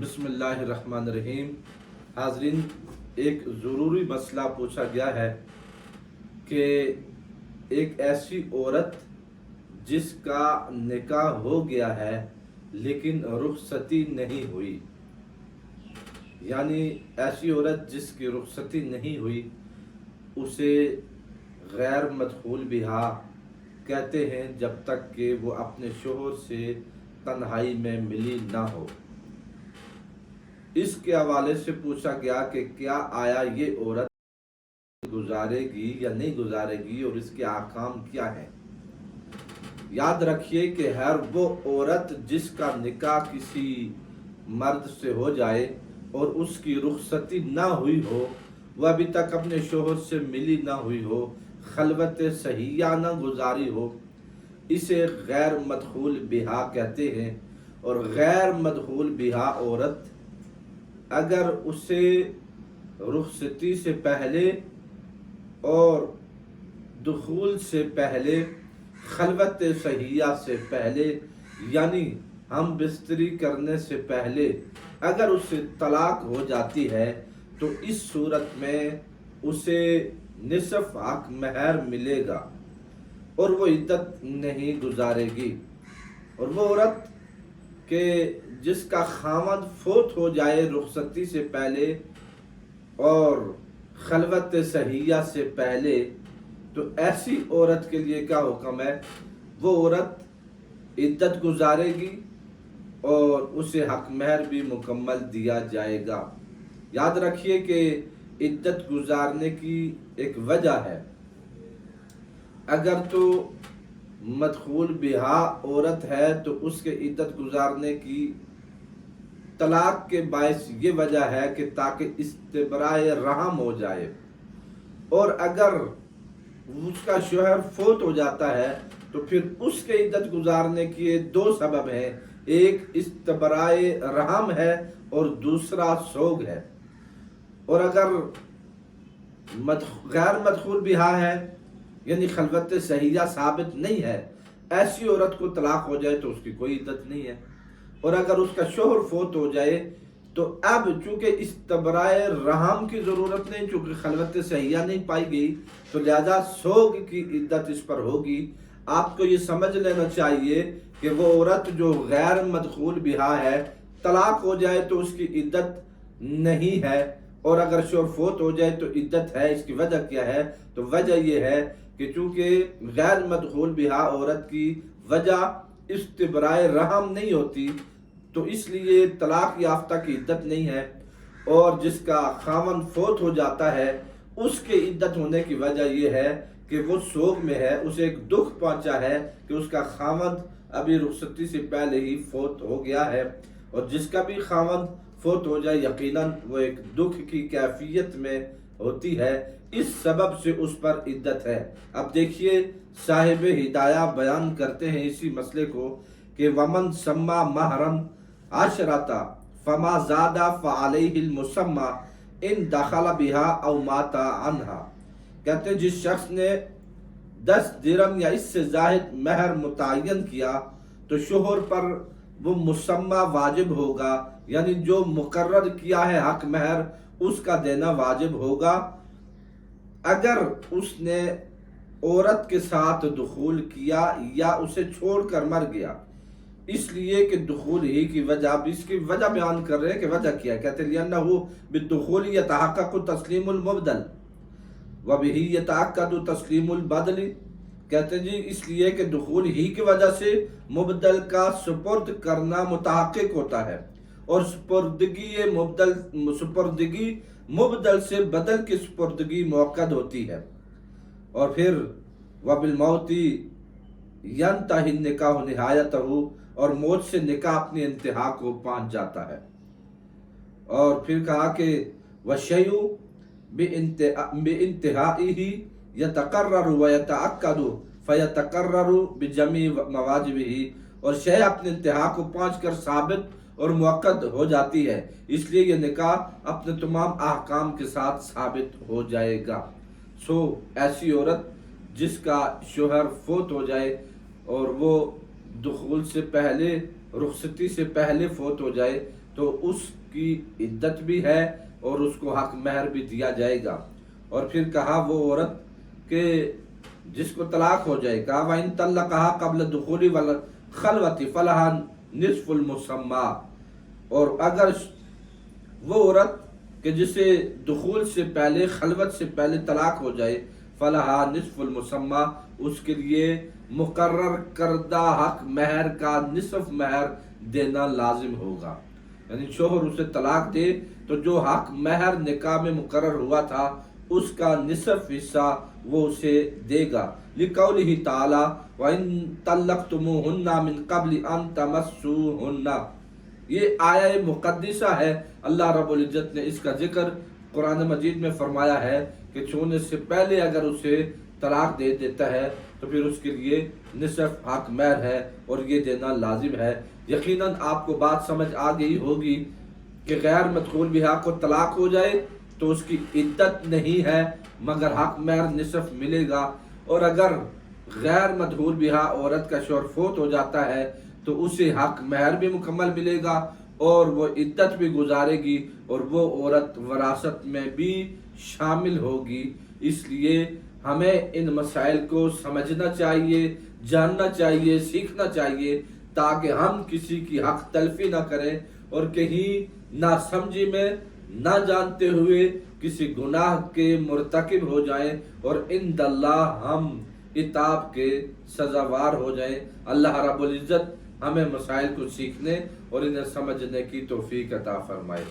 بسم اللہ الرحمن الرحیم۔ حاضرین، ایک ضروری مسئلہ پوچھا گیا ہے کہ ایک ایسی عورت جس کا نکاح ہو گیا ہے لیکن رخصتی نہیں ہوئی، یعنی ایسی عورت جس کی رخصتی نہیں ہوئی اسے غیر مدخول بہا کہتے ہیں جب تک کہ وہ اپنے شوہر سے تنہائی میں ملی نہ ہو۔ اس کے حوالے سے پوچھا گیا کہ کیا آیا یہ عورت گزارے گی یا نہیں گزارے گی اور اس کے احکام کیا ہیں۔ یاد رکھیے کہ ہر وہ عورت جس کا نکاح کسی مرد سے ہو جائے اور اس کی رخصتی نہ ہوئی ہو، وہ ابھی تک اپنے شوہر سے ملی نہ ہوئی ہو، خلوت صحیحہ نہ گزاری ہو، اسے غیر مدخول بہا کہتے ہیں۔ اور غیر مدخول بہا عورت اگر اسے رخصتی سے پہلے اور دخول سے پہلے، خلوت صحیحہ سے پہلے، یعنی ہم بستری کرنے سے پہلے اگر اسے طلاق ہو جاتی ہے تو اس صورت میں اسے نصف حق مہر ملے گا اور وہ عدت نہیں گزارے گی۔ اور وہ عورت کہ جس کا خاوند فوت ہو جائے رخصتی سے پہلے اور خلوت صحیحہ سے پہلے، تو ایسی عورت کے لیے کیا حکم ہے؟ وہ عورت عدت گزارے گی اور اسے حق مہر بھی مکمل دیا جائے گا۔ یاد رکھیے کہ عدت گزارنے کی ایک وجہ ہے۔ اگر تو مدخول بہا عورت ہے تو اس کے عدت گزارنے کی طلاق کے باعث یہ وجہ ہے کہ تاکہ استبراء رحم ہو جائے، اور اگر اس کا شوہر فوت ہو جاتا ہے تو پھر اس کے عدت گزارنے کے دو سبب ہیں، ایک استبراء رحم ہے اور دوسرا سوگ ہے۔ اور اگر غیر مدخول بہا ہے یعنی خلوت صحیحہ ثابت نہیں ہے، ایسی عورت کو طلاق ہو جائے تو اس کی کوئی عدت نہیں ہے۔ اور اگر اس کا شوہر فوت ہو جائے تو اب چونکہ استبراء رحم کی ضرورت نہیں، چونکہ خلوت صحیحہ نہیں پائی گئی، تو لہذا سوگ کی عدت اس پر ہوگی۔ آپ کو یہ سمجھ لینا چاہیے کہ وہ عورت جو غیر مدخول بہا ہے، طلاق ہو جائے تو اس کی عدت نہیں ہے، اور اگر شوہر فوت ہو جائے تو عدت ہے۔ اس کی وجہ کیا ہے؟ تو وجہ یہ ہے کہ چونکہ غیر مدخول بہا عورت کی وجہ استبراء رحم نہیں ہوتی، تو اس لیے طلاق یافتہ کی عدت نہیں ہے، اور جس کا خاوند فوت ہو جاتا ہے اس کے عدت ہونے کی وجہ یہ ہے کہ وہ سوگ میں ہے، اسے ایک دکھ پہنچا ہے کہ اس کا خاوند ابھی رخصتی سے پہلے ہی فوت ہو گیا ہے، اور جس کا بھی خاوند فوت ہو جائے یقیناً وہ ایک دکھ کی کیفیت میں ہوتی ہے، اس سبب سے اس پر عدت ہے۔ اب دیکھیے صاحب ہدایہ بیان کرتے ہیں اسی مسئلے کو کہ ومن سما مہرن عشرتا فما زادہ فعلیہ المسمى ان دخل بہا او مات عنہا۔ کہتے ہیں جس شخص نے 10 درہم یا اس سے زائد مہر متعین کیا تو شوہر پر وہ مسمى واجب ہوگا، یعنی جو مقرر کیا ہے حق مہر اس کا دینا واجب ہوگا اگر اس نے عورت کے ساتھ دخول کیا یا اسے چھوڑ کر مر گیا۔ اس لیے کہ دخول ہی کی وجہ، اب اس کی وجہ بیان کر رہے ہیں کہ وجہ کیا ہے۔ کہتے ہیں لِأَنَّهُ بِالدُّخُولِ يَتَحَقَّقُ تَسْلِيمُ الْمُبْدَلِ وَبِهِ يَتَأَكَّدُ تَسْلِيمُ الْبَدْلِ۔ کہتے ہیں جی اس لیے کہ دخول ہی کی وجہ سے مبدل کا سپرد کرنا متحقق ہوتا ہے، اور سپردگی مبدل سے بدل کی سپردگی موقد ہوتی ہے، اور پھر وَبِالْمَوْتِ يَنْتَهِ النِّكَاحُ نِهَایَتَهُ، اور موت سے نکاح اپنی انتہا کو پہنچ جاتا ہے۔ اور پھر کہا کہ وَالشَّيْءُ بِانْتِهَائِهِ يَتَقَرَّرُ وَيَتَأَكَّدُ فَيَتَقَرَّرُ بِجَمِيعِ مَوَاجِبِهِ، اور شے اپنے انتہا کو پہنچ کر ثابت اور موقد ہو جاتی ہے، اس لیے یہ نکاح اپنے تمام احکام کے ساتھ ثابت ہو جائے گا۔ ایسی عورت جس کا شوہر فوت ہو جائے اور وہ دخول سے پہلے، رخصتی سے پہلے فوت ہو جائے، تو اس کی عدت بھی ہے اور اس کو حق مہر بھی دیا جائے گا۔ اور پھر کہا وہ عورت کہ جس کو طلاق ہو جائے، کہا وَإِن طَلَّقَهَا قَبْلَ الدُّخُولِ وَالْخَلْوَةِ فَلَهَا نِصْفُ الْمُسَمَّى، اور اگر وہ عورت کہ جسے دخول سے پہلے، خلوت سے پہلے طلاق ہو جائے، فَلَهَا نِصْفُ الْمُسَمَّى، اس کے لیے مقرر کردہ حق مہر کا نصف مہر دینا لازم ہوگا۔ یعنی شوہر اسے طلاق دے تو جو حق مہر نکاح میں مقرر ہوا تھا اس کا نصف حصہ وہ اسے دے گا، لقولہ تعالی وَإِن طَلَّقْتُمُوهُنَّ مِن قَبْلِ أَن تَمَسُّوهُنَّ، یہ آیہ مقدسہ ہے۔ اللہ رب العزت نے اس کا ذکر قرآن مجید میں فرمایا ہے کہ چھونے سے پہلے اگر اسے طلاق دے دیتا ہے تو پھر اس کے لیے نصف حق مہر ہے اور یہ دینا لازم ہے۔ یقیناً آپ کو بات سمجھ آ گئی ہوگی کہ غیر مدخول بہا کو طلاق ہو جائے تو اس کی عدت نہیں ہے مگر حق مہر نصف ملے گا، اور اگر غیر مدخول بہا عورت کا شوہر فوت ہو جاتا ہے تو اسے حق مہر بھی مکمل ملے گا اور وہ عدت بھی گزارے گی اور وہ عورت وراثت میں بھی شامل ہوگی۔ اس لیے ہمیں ان مسائل کو سمجھنا چاہیے، جاننا چاہیے، سیکھنا چاہیے تاکہ ہم کسی کی حق تلفی نہ کریں اور کہیں نہ سمجھی میں نہ جانتے ہوئے کسی گناہ کے مرتکب ہو جائیں اور عند اللہ ہم عتاب کے سزاوار ہو جائیں۔ اللہ رب العزت ہمیں مسائل کو سیکھنے اور انہیں سمجھنے کی توفیق عطا فرمائے۔